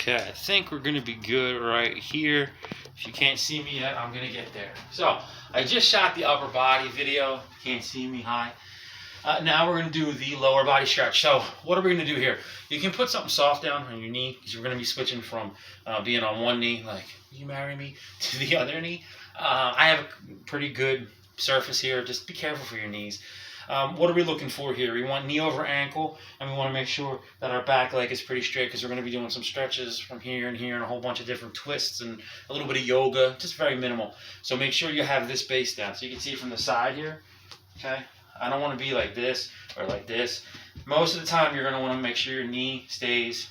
Okay, I think we're going to be good right here. If you can't see me yet, I'm going to get there. So, I just shot the upper body video. Can't see me, hi. Now we're going to do the lower body stretch. So, what are we going to do here? You can put something soft down on your knee, because we're going to be switching from being on one knee, like, you marry me, to the other knee. I have a pretty good surface here. Just be careful for your knees. What are we looking for here? We want knee over ankle, and we want to make sure that our back leg is pretty straight, because we're going to be doing some stretches from here and here and a whole bunch of different twists and a little bit of yoga, just very minimal. So make sure you have this base down. So you can see from the side here, okay? I don't want to be like this or like this. Most of the time, you're going to want to make sure your knee stays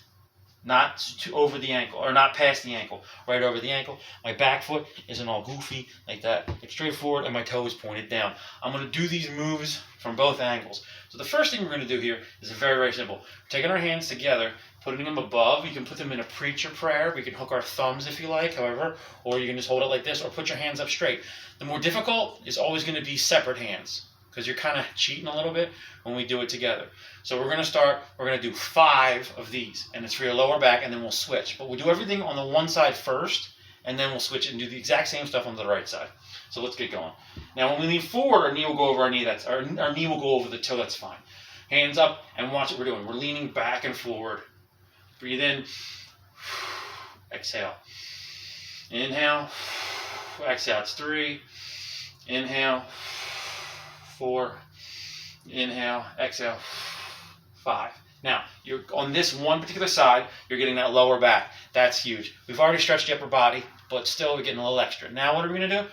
not too over the ankle, or not past the ankle, right over the ankle. My back foot isn't all goofy like that. It's straight forward and my toe is pointed down. I'm going to do these moves from both angles. So the first thing we're going to do here is very, very simple. We're taking our hands together, putting them above. You can put them in a preacher prayer. We can hook our thumbs if you like, however, or you can just hold it like this, or put your hands up straight. The more difficult is always going to be separate hands, because you're kind of cheating a little bit when we do it together. So we're going to do 5 of these, and it's for your lower back, and then we'll switch. But we'll do everything on the one side first, and then we'll switch it and do the exact same stuff on the right side. So let's get going. Now when we lean forward, our knee will go over our knee, our knee will go over the toe, that's fine. Hands up, and watch what we're doing. We're leaning back and forward. Breathe in, exhale. Inhale, exhale, it's 3. Inhale, 4. Inhale, exhale, 5. Now, you're on this one particular side, you're getting that lower back. That's huge. We've already stretched the upper body, but still we're getting a little extra. Now what are we going to do?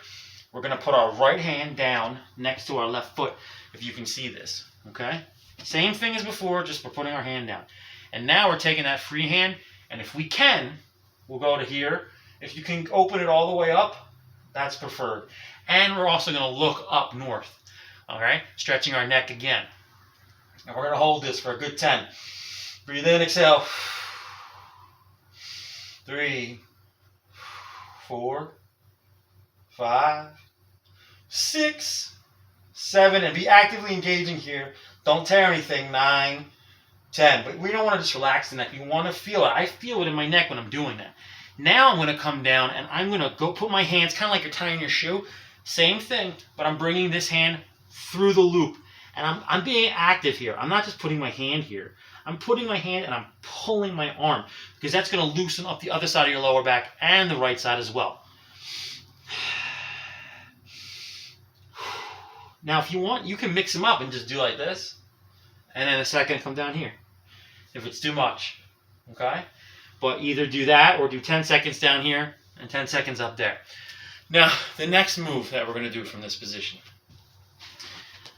We're going to put our right hand down next to our left foot, if you can see this, okay? Same thing as before, just we're putting our hand down. And now we're taking that free hand, and if we can, we'll go to here. If you can open it all the way up, that's preferred. And we're also going to look up north. All right, stretching our neck again. And we're going to hold this for a good 10. Breathe in, exhale. 3, 4, 5, 6, 7, and be actively engaging here. Don't tear anything. 9, 10. But we don't want to just relax the neck. We want to feel it. I feel it in my neck when I'm doing that. Now I'm going to come down, and I'm going to go put my hands, kind of like you're tying your shoe. Same thing, but I'm bringing this hand through the loop, and I'm being active here. I'm not just putting my hand here. I'm putting my hand and I'm pulling my arm, because that's going to loosen up the other side of your lower back and the right side as well. Now if you want, you can mix them up and just do like this, and then a second come down here if it's too much, okay? But either do that or do 10 seconds down here and 10 seconds up there. Now the next move that we're going to do from this position,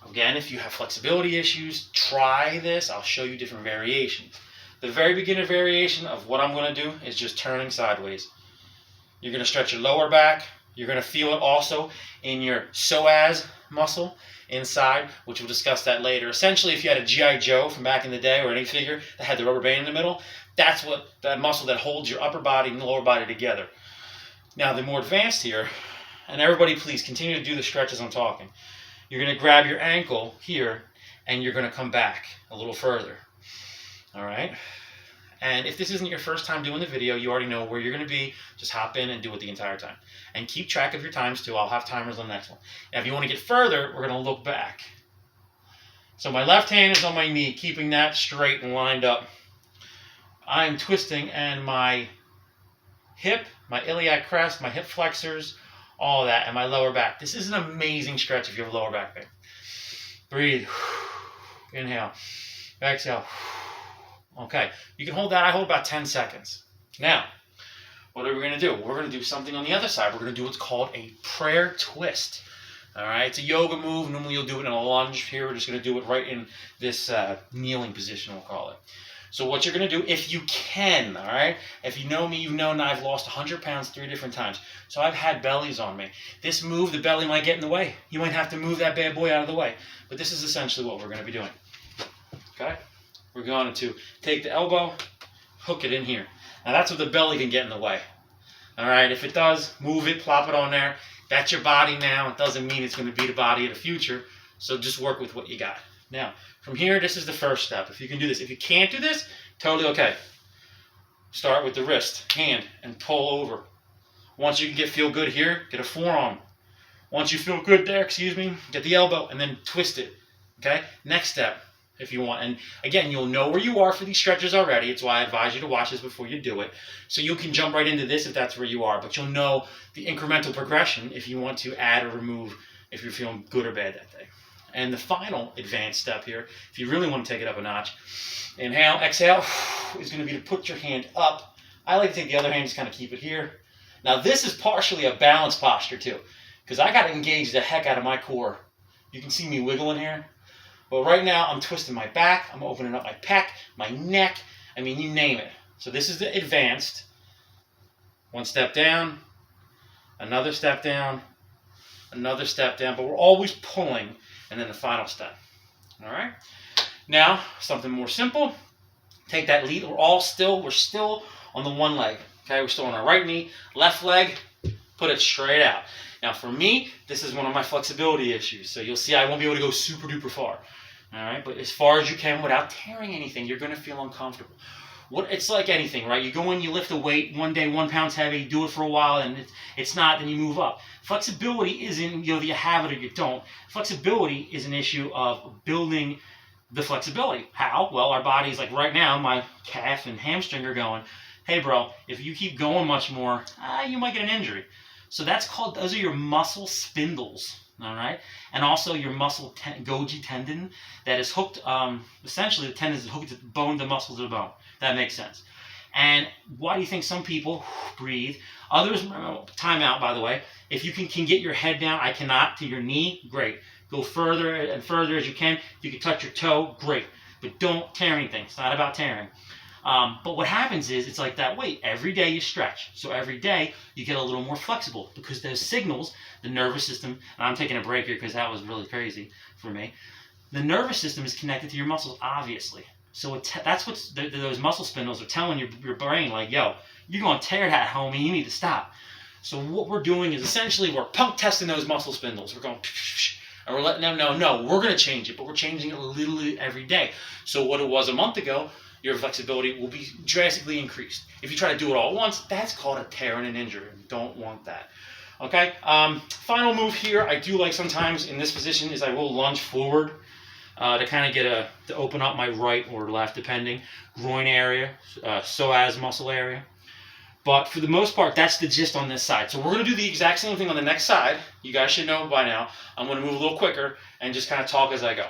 again, if you have flexibility issues, try this. I'll show you different variations. The very beginner variation of what I'm going to do is just turning sideways. You're going to stretch your lower back. You're going to feel it also in your psoas muscle inside, which we'll discuss that later. Essentially, if you had a G.I. Joe from back in the day, or any figure that had the rubber band in the middle, that's what that muscle that holds your upper body and lower body together. Now, the more advanced here, and everybody please continue to do the stretch as I'm talking. You're going to grab your ankle here, and you're going to come back a little further. All right? And if this isn't your first time doing the video, you already know where you're going to be. Just hop in and do it the entire time. And keep track of your times, too. I'll have timers on the next one. Now, if you want to get further, we're going to look back. So my left hand is on my knee, keeping that straight and lined up. I'm twisting, and my hip, my iliac crest, my hip flexors, all that, and my lower back. This is an amazing stretch if you have lower back pain. Breathe. Inhale. Exhale. Okay. You can hold that. I hold about 10 seconds. Now, what are we going to do? We're going to do something on the other side. We're going to do what's called a prayer twist. All right. It's a yoga move. Normally you'll do it in a lunge. Here we're just going to do it right in this kneeling position, we'll call it. So what you're going to do, if you can, all right? If you know me, you've known I've lost 100 pounds 3 different times. So I've had bellies on me. This move, the belly might get in the way. You might have to move that bad boy out of the way. But this is essentially what we're going to be doing. Okay? We're going to take the elbow, hook it in here. Now that's what the belly can get in the way. All right? If it does, move it, plop it on there. That's your body now. It doesn't mean it's going to be the body of the future. So just work with what you got. Now, from here, this is the first step. If you can do this. If you can't do this, totally okay. Start with the wrist, hand, and pull over. Once you can feel good here, get a forearm. Once you feel good there, get the elbow and then twist it. Okay? Next step, if you want. And again, you'll know where you are for these stretches already. It's why I advise you to watch this before you do it. So you can jump right into this if that's where you are. But you'll know the incremental progression if you want to add or remove if you're feeling good or bad that day. And the final advanced step here, if you really want to take it up a notch, inhale, exhale, is going to be to put your hand up. I like to take the other hand, just kind of keep it here. Now this is partially a balance posture too, because I got to engage the heck out of my core. You can see me wiggling here. Well, right now I'm twisting my back, I'm opening up my pec, my neck, I mean, you name it. So this is the advanced. One step down, another step down, another step down, but we're always pulling, and then the final step. All right? Now, something more simple. Take that lead. We're still on the one leg. Okay, we're still on our right knee, left leg, put it straight out. Now, for me, this is one of my flexibility issues. So you'll see I won't be able to go super duper far. All right, but as far as you can without tearing anything, you're going to feel uncomfortable. It's like anything, right? You go in, you lift a weight, one day 1 pound's heavy, you do it for a while, and it's not, then you move up. Flexibility isn't, you have it or you don't. Flexibility is an issue of building the flexibility. How? Well, our bodies, like right now, my calf and hamstring are going, hey bro, if you keep going much more, you might get an injury. So those are your muscle spindles, all right? And also your muscle Golgi tendon that is hooked, essentially the tendon is hooked to the muscle to the bone. That makes sense. And why do you think some people breathe? Others, time out by the way, if you can get your head down, I cannot, to your knee, great. Go further and further as you can. If you can touch your toe, great. But don't tear anything. It's not about tearing. But what happens is, it's like that weight. Every day you stretch. So every day you get a little more flexible because those signals, the nervous system, and I'm taking a break here because that was really crazy for me. The nervous system is connected to your muscles, obviously. So that's what those muscle spindles are telling your brain, like, yo, you're going to tear that, homie. You need to stop. So what we're doing is essentially we're pump testing those muscle spindles. We're going, and we're letting them know, no, we're going to change it, but we're changing it literally every day. So what it was a month ago, your flexibility will be drastically increased. If you try to do it all at once, that's called a tear and an injury. You don't want that. Okay, final move here, I do like sometimes in this position is I will lunge forward to kind of to open up my right or left, depending, groin area, psoas muscle area. But for the most part, that's the gist on this side. So we're going to do the exact same thing on the next side. You guys should know by now. I'm going to move a little quicker and just kind of talk as I go.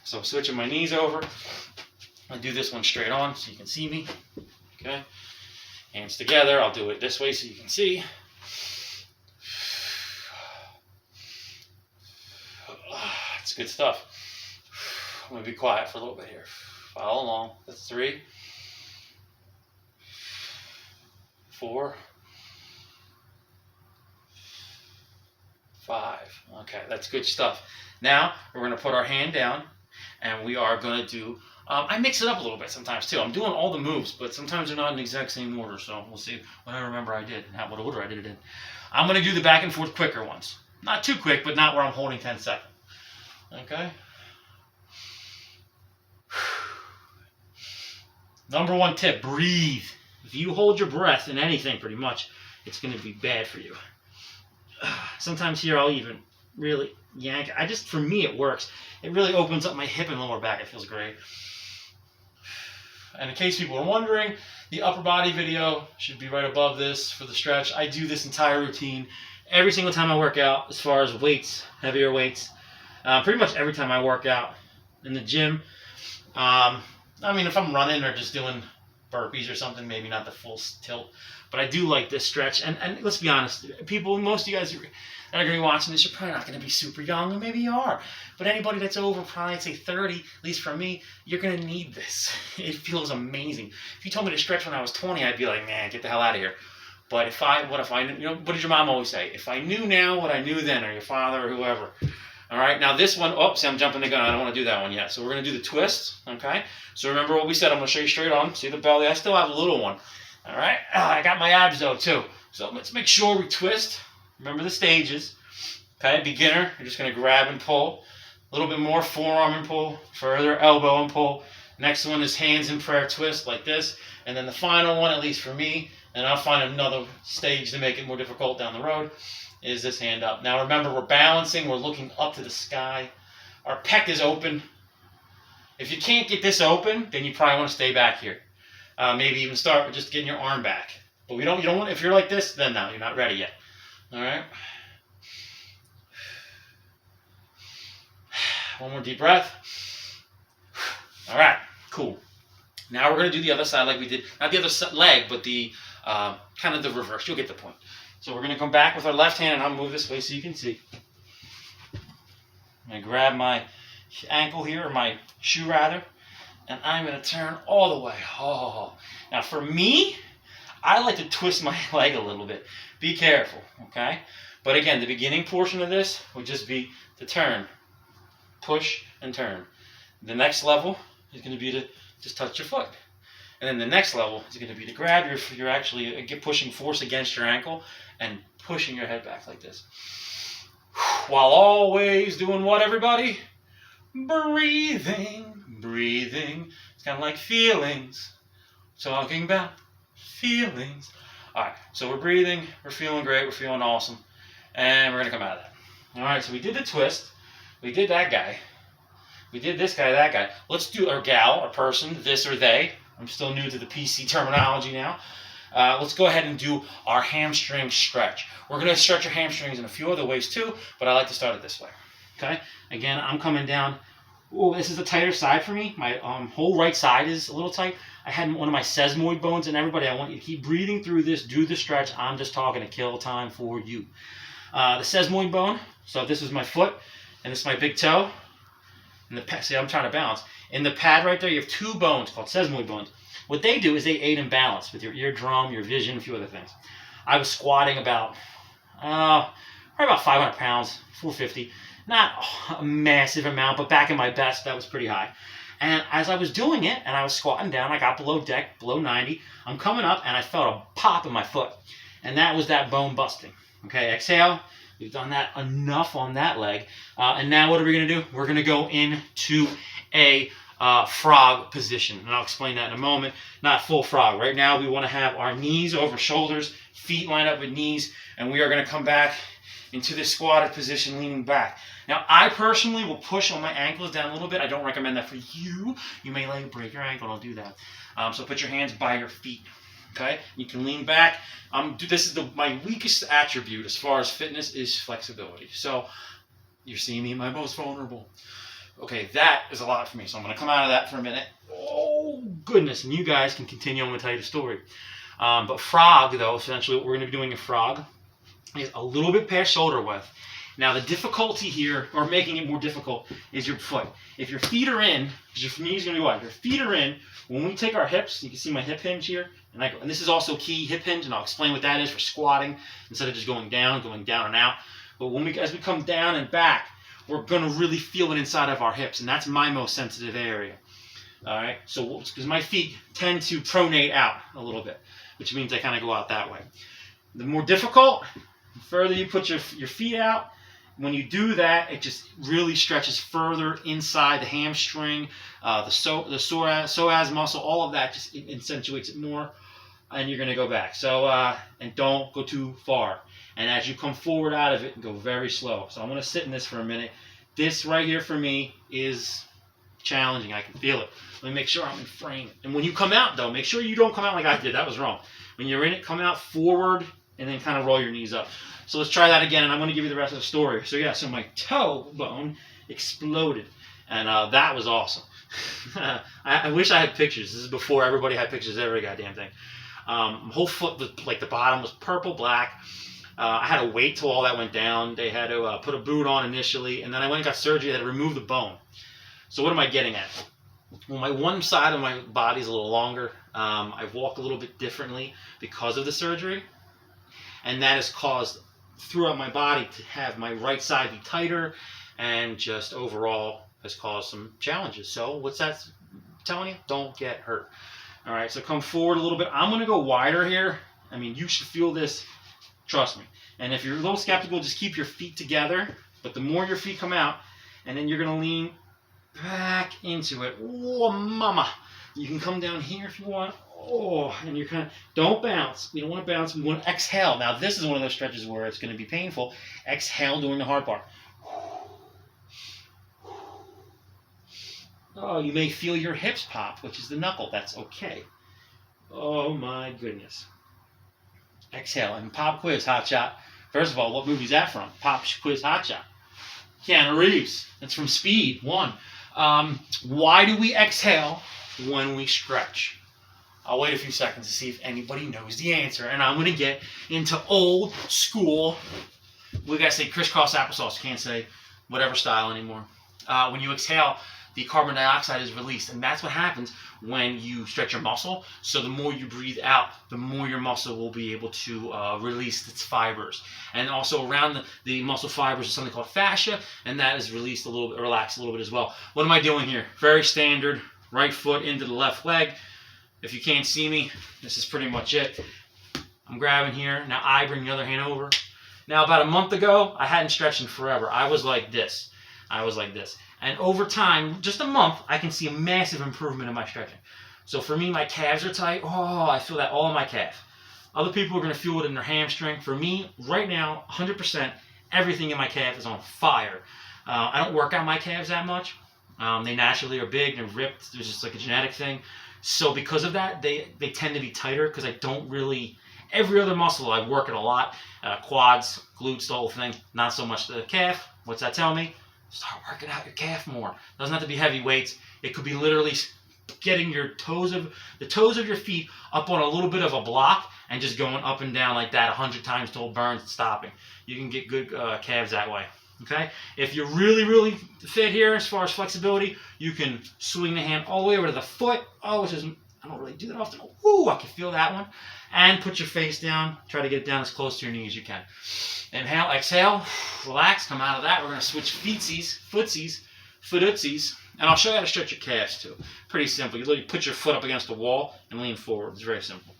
So switching my knees over. I'll do this one straight on so you can see me. Okay. Hands together. I'll do it this way so you can see. It's good stuff. I'm going to be quiet for a little bit here. Follow along. That's 3, 4, 5. Okay, that's good stuff. Now we're going to put our hand down and we are going to do, I mix it up a little bit sometimes too. I'm doing all the moves, but sometimes they're not in the exact same order. So we'll see what I remember I did and what order I did it in. I'm going to do the back and forth quicker ones. Not too quick, but not where I'm holding 10 seconds. Okay. Number 1 tip, breathe. If you hold your breath in anything pretty much, it's going to be bad for you. Sometimes here I'll even really yank. For me it works. It really opens up my hip and lower back. It feels great. And in case people are wondering, the upper body video should be right above this for the stretch. I do this entire routine every single time I work out as far as weights, heavier weights. Pretty much every time I work out in the gym. I mean, if I'm running or just doing burpees or something, maybe not the full tilt. But I do like this stretch. And let's be honest, most of you guys that are going to be watching this, you're probably not going to be super young, or maybe you are. But anybody that's over, probably I'd say 30, at least for me, you're going to need this. It feels amazing. If you told me to stretch when I was 20, I'd be like, man, get the hell out of here. But what did your mom always say? If I knew now what I knew then, or your father or whoever. All right, now this one, see, I'm jumping the gun. I don't want to do that one yet. So we're going to do the twist, okay? So remember what we said. I'm going to show you straight on. See the belly? I still have a little one. All right? I got my abs, though, too. So let's make sure we twist. Remember the stages. Okay, beginner, you're just going to grab and pull. A little bit more, forearm and pull. Further, elbow and pull. Next one is hands in prayer twist like this. And then the final one, at least for me, and I'll find another stage to make it more difficult down the road, is this hand up. Now remember, we're balancing, we're looking up to the sky. Our pec is open. If you can't get this open, then you probably want to stay back here. Maybe even start with just getting your arm back. But you don't want, if you're like this, then no, you're not ready yet. All right. One more deep breath. All right, cool. Now we're going to do the other side like we did, not the other leg, but the kind of the reverse. You'll get the point. So we're going to come back with our left hand, and I'll move this way so you can see. I'm going to grab my ankle here, or my shoe rather, and I'm going to turn all the way. Oh. Now for me, I like to twist my leg a little bit. Be careful, okay? But again, the beginning portion of this would just be to turn, push, and turn. The next level is going to be to just touch your foot. And then the next level is going to be to grab you're actually pushing force against your ankle and pushing your head back like this. While always doing what, everybody? Breathing. Breathing. It's kind of like feelings. Talking about feelings. All right, so we're breathing. We're feeling great. We're feeling awesome. And we're going to come out of that. All right, so we did the twist. We did that guy. We did this guy, that guy. Let's do our gal, or person, this or they. I'm still new to the PC terminology now. Let's go ahead and do our hamstring stretch. We're going to stretch our hamstrings in a few other ways too, but I like to start it this way. Okay? Again, I'm coming down. Oh, this is a tighter side for me. My whole right side is a little tight. I had one of my sesamoid bones, and everybody, I want you to keep breathing through this. Do the stretch. I'm just talking to kill time for you. The sesamoid bone. So this is my foot, and this is my big toe. And see, I'm trying to balance. In the pad right there, you have two bones called sesamoid bones. What they do is they aid in balance with your eardrum, your vision, a few other things. I was squatting about, probably about 500 pounds, 450. Not a massive amount, but back in my best, that was pretty high. And as I was doing it, and I was squatting down, I got below deck, below 90. I'm coming up, and I felt a pop in my foot. And that was that bone busting. Okay, exhale. We've done that enough on that leg. And now what are we going to do? We're going to go into a frog position. And I'll explain that in a moment. Not full frog. Right now we want to have our knees over shoulders, feet lined up with knees, and we are going to come back into this squatted position, leaning back. Now, I personally will push on my ankles down a little bit. I don't recommend that for you. You may break your ankle. Don't do that. So put your hands by your feet. Okay, you can lean back. This is my weakest attribute as far as fitness is flexibility. So you're seeing me at my most vulnerable. Okay, that is a lot for me. So I'm going to come out of that for a minute. Oh, goodness. And you guys can continue. I'm going to tell you the story. But frog, though, essentially what we're going to be doing in frog is a little bit past shoulder width. Now, the difficulty here, or making it more difficult, is your foot. If your feet are in, because your knees are going to be wide, if your feet are in, when we take our hips, you can see my hip hinge here, and this is also key hip hinge, and I'll explain what that is for squatting, instead of just going down and out. But as we come down and back, we're going to really feel it inside of our hips, and that's my most sensitive area. All right, so because my feet tend to pronate out a little bit, which means I kind of go out that way. The more difficult, the further you put your feet out. When you do that, it just really stretches further inside the hamstring, the psoas muscle, all of that just accentuates it more, and you're going to go back. So, and don't go too far. And as you come forward out of it, go very slow. So I'm going to sit in this for a minute. This right here for me is challenging. I can feel it. Let me make sure I'm in frame. And when you come out, though, make sure you don't come out like I did. That was wrong. When you're in it, come out forward and then kind of roll your knees up. So let's try that again, and I'm going to give you the rest of the story. So yeah, so my toe bone exploded, and that was awesome. I wish I had pictures. This is before everybody had pictures of every goddamn thing. Whole foot, like the bottom was purple, black. I had to wait till all that went down. They had to put a boot on initially, and then I went and got surgery. They had to remove the bone. So what am I getting at? Well, my one side of my body is a little longer. I walk a little bit differently because of the surgery, and that has caused throughout my body to have my right side be tighter, and just overall has caused some challenges. So what's that telling you? Don't get hurt. All right, so come forward a little bit. I'm going to go wider here. I mean, you should feel this. Trust me. And if you're a little skeptical, just keep your feet together. But the more your feet come out, and then you're going to lean back into it. Oh, mama. You can come down here if you want. Oh, and you're kind of, don't bounce. We don't want to bounce. We want to exhale. Now, this is one of those stretches where it's going to be painful. Exhale during the hard part. Oh, you may feel your hips pop, which is the knuckle. That's okay. Oh, my goodness. Exhale. And pop quiz, hot shot. First of all, what movie is that from? Pop quiz, hot shot. Keanu Reeves. That's from Speed 1. Why do we exhale when we stretch? I'll wait a few seconds to see if anybody knows the answer. And I'm going to get into old school. We got to say crisscross applesauce. Can't say whatever style anymore. When you exhale, the carbon dioxide is released. And that's what happens when you stretch your muscle. So the more you breathe out, the more your muscle will be able to release its fibers. And also around the muscle fibers is something called fascia. And that is released a little bit, relaxed a little bit as well. What am I doing here? Very standard. Right foot into the left leg. If you can't see me, this is pretty much it. I'm grabbing here. Now I bring the other hand over. Now about a month ago, I hadn't stretched in forever. I was like this. And over time, just a month, I can see a massive improvement in my stretching. So for me, my calves are tight. Oh, I feel that all in my calf. Other people are going to feel it in their hamstring. For me, right now, 100%, everything in my calf is on fire. I don't work out my calves that much. They naturally are big and ripped. There's just like a genetic thing. So because of that, they tend to be tighter because I don't really, every other muscle, I work it a lot. Quads, glutes, the whole thing. Not so much the calf. What's that tell me? Start working out your calf more. Doesn't have to be heavy weights. It could be literally getting the toes of your feet up on a little bit of a block and just going up and down like that 100 times till it burns and stopping. You can get good calves that way. Okay? If you're really, really fit here as far as flexibility, you can swing the hand all the way over to the foot. Oh, which is, I don't really do that often. Ooh, I can feel that one. And put your face down. Try to get it down as close to your knee as you can. Inhale, exhale, relax, come out of that. We're going to switch footsies, and I'll show you how to stretch your calves too. Pretty simple. You literally put your foot up against the wall and lean forward. It's very simple.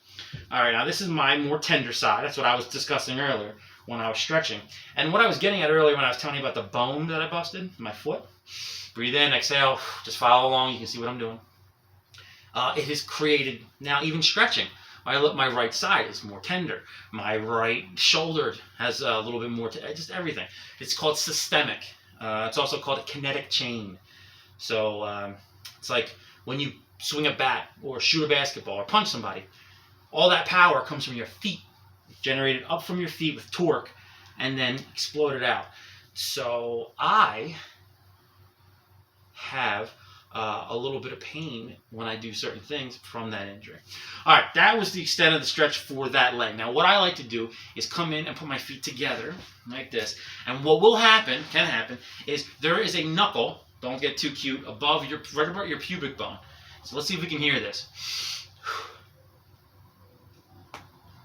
All right, now this is my more tender side. That's what I was discussing earlier when I was stretching. And what I was getting at earlier when I was telling you about the bone that I busted, my foot. Breathe in, exhale, just follow along. You can see what I'm doing. It has created, now even stretching, my right side is more tender. My right shoulder has a little bit more, just everything. It's called systemic. It's also called a kinetic chain. So it's like when you swing a bat or shoot a basketball or punch somebody, all that power comes from your feet, generated up from your feet with torque, and then exploded out. So I have a little bit of pain when I do certain things from that injury. All right, that was the extent of the stretch for that leg. Now, what I like to do is come in and put my feet together like this. And what will happen, can happen, is there is a knuckle, don't get too cute, above your, right above your pubic bone. So let's see if we can hear this.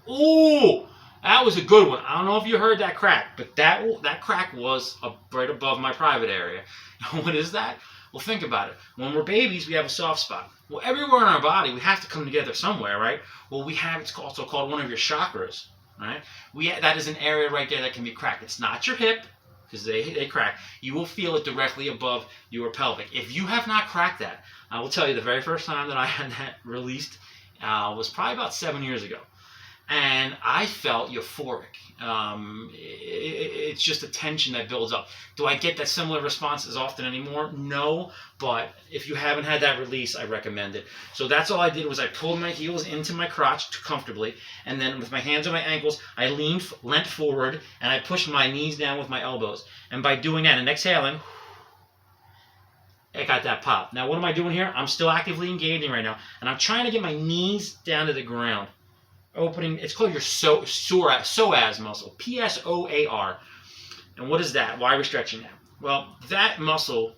Ooh, that was a good one. I don't know if you heard that crack, but that crack was right above my private area. What is that? Well, think about it. When we're babies, we have a soft spot. Well, everywhere in our body, we have to come together somewhere, right? Well, we have, it's also called one of your chakras, right? That is an area right there that can be cracked. It's not your hip, because they crack. You will feel it directly above your pelvic. If you have not cracked that, I will tell you the very first time that I had that released was probably about 7 years ago. And I felt euphoric. It's just a tension that builds up. Do I get that similar response as often anymore? No, but if you haven't had that release, I recommend it. So that's all I did was I pulled my heels into my crotch comfortably, and then with my hands on my ankles, I leant forward, and I pushed my knees down with my elbows. And by doing that and exhaling, I got that pop. Now what am I doing here? I'm still actively engaging right now, and I'm trying to get my knees down to the ground. Opening, it's called your psoas muscle, P-S-O-A-R. And what is that? Why are we stretching that? Well, that muscle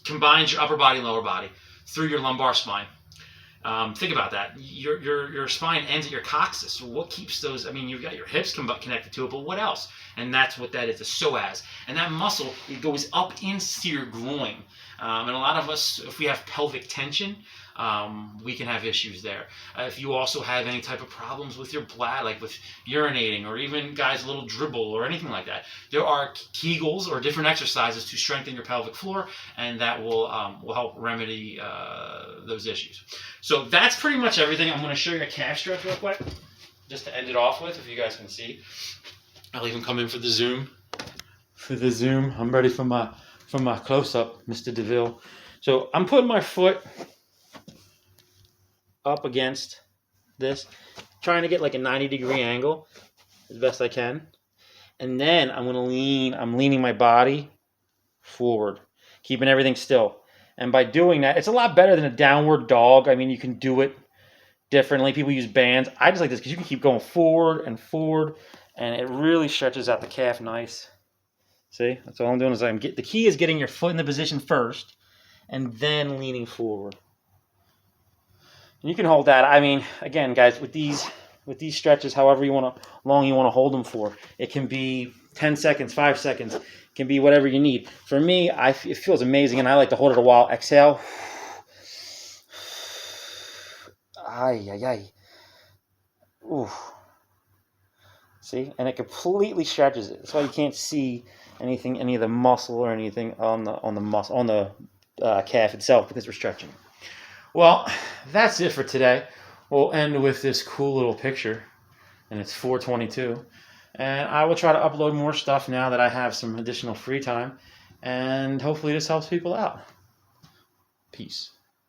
combines your upper body and lower body through your lumbar spine. Think about that. Your spine ends at your coccyx. So what keeps those? I mean, you've got your hips connected to it, but what else? And that's what that is, the psoas. And that muscle, it goes up into your groin. And a lot of us, if we have pelvic tension, we can have issues there. If you also have any type of problems with your bladder, like with urinating, or even guys a little dribble or anything like that, there are Kegels or different exercises to strengthen your pelvic floor, and that will help remedy those issues. So that's pretty much everything. I'm going to show you a calf stretch real quick, just to end it off with, if you guys can see. I'll even come in for the zoom. I'm ready for my close-up, Mr. DeVille. So I'm putting my foot up against this, trying to get like a 90-degree angle as best I can. And then I'm leaning my body forward, keeping everything still. And by doing that, it's a lot better than a downward dog. I mean, you can do it differently. People use bands. I just like this because you can keep going forward and forward, and it really stretches out the calf nice. See, that's all I'm doing is the key is getting your foot in the position first and then leaning forward. And you can hold that. I mean, again, guys, with these stretches, however long you want to hold them for, it can be 10 seconds, 5 seconds, it can be whatever you need. For me, it feels amazing, and I like to hold it a while. Exhale. Ay, ay, ay. Ooh. See, and it completely stretches it. That's why you can't see anything, any of the muscle or anything on the calf itself, because we're stretching. Well, that's it for today. We'll end with this cool little picture, and it's 4:22. And I will try to upload more stuff now that I have some additional free time, and hopefully this helps people out. Peace.